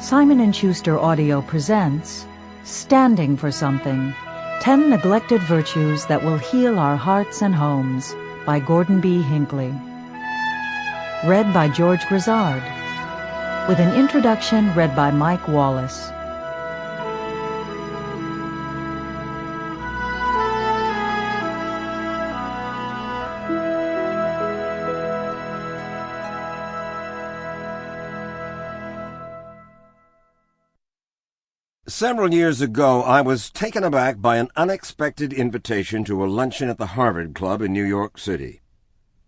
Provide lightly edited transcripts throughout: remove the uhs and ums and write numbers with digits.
Simon & Schuster Audio presents Standing for Something, 10 Neglected Virtues That Will Heal Our Hearts and Homes by Gordon B. Hinckley. Read by George Grizzard. With an introduction read by Mike Wallace. Several years ago, I was taken aback by an unexpected invitation to a luncheon at the Harvard Club in New York City.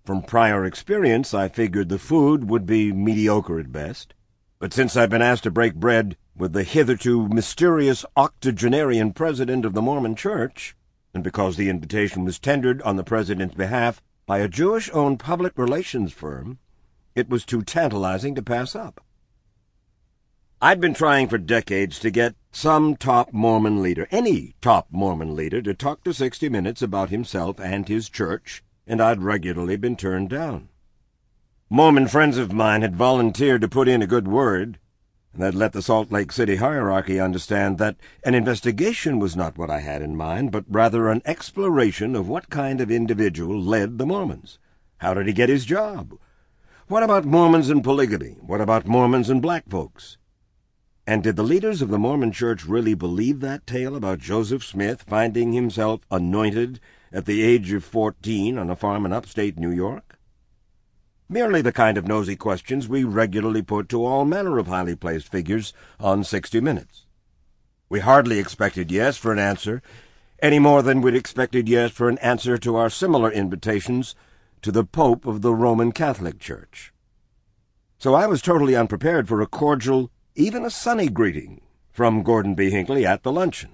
From prior experience, I figured the food would be mediocre at best. But since I'd been asked to break bread with the hitherto mysterious octogenarian president of the Mormon Church, and because the invitation was tendered on the president's behalf by a Jewish-owned public relations firm, it was too tantalizing to pass up. I'd been trying for decades to get some top Mormon leader, any top Mormon leader, to talk to 60 Minutes about himself and his church, and I'd regularly been turned down. Mormon friends of mine had volunteered to put in a good word, and they'd let the Salt Lake City hierarchy understand that an investigation was not what I had in mind, but rather an exploration of what kind of individual led the Mormons. How did he get his job? What about Mormons and polygamy? What about Mormons and black folks? And did the leaders of the Mormon Church really believe that tale about Joseph Smith finding himself anointed at the age of 14 on a farm in upstate New York? Merely the kind of nosy questions we regularly put to all manner of highly placed figures on 60 Minutes. We hardly expected yes for an answer, any more than we'd expected yes for an answer to our similar invitations to the Pope of the Roman Catholic Church. So I was totally unprepared for a cordial, even a sunny greeting from Gordon B. Hinckley at the luncheon,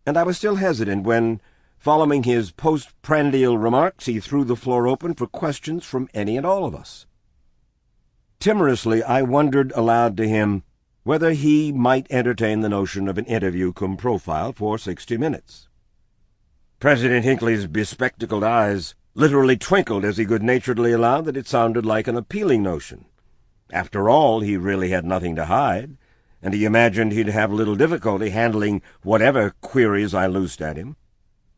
and I was still hesitant when, following his postprandial remarks, he threw the floor open for questions from any and all of us. Timorously, I wondered aloud to him whether he might entertain the notion of an interview cum profile for 60 Minutes. President Hinckley's bespectacled eyes literally twinkled as he good-naturedly allowed that it sounded like an appealing notion. After all, he really had nothing to hide, and he imagined he'd have little difficulty handling whatever queries I loosed at him.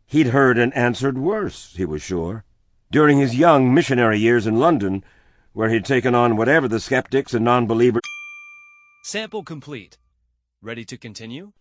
He'd heard and answered worse, he was sure, during his young missionary years in London, where he'd taken on whatever the skeptics and non-believers... Sample complete. Ready to continue?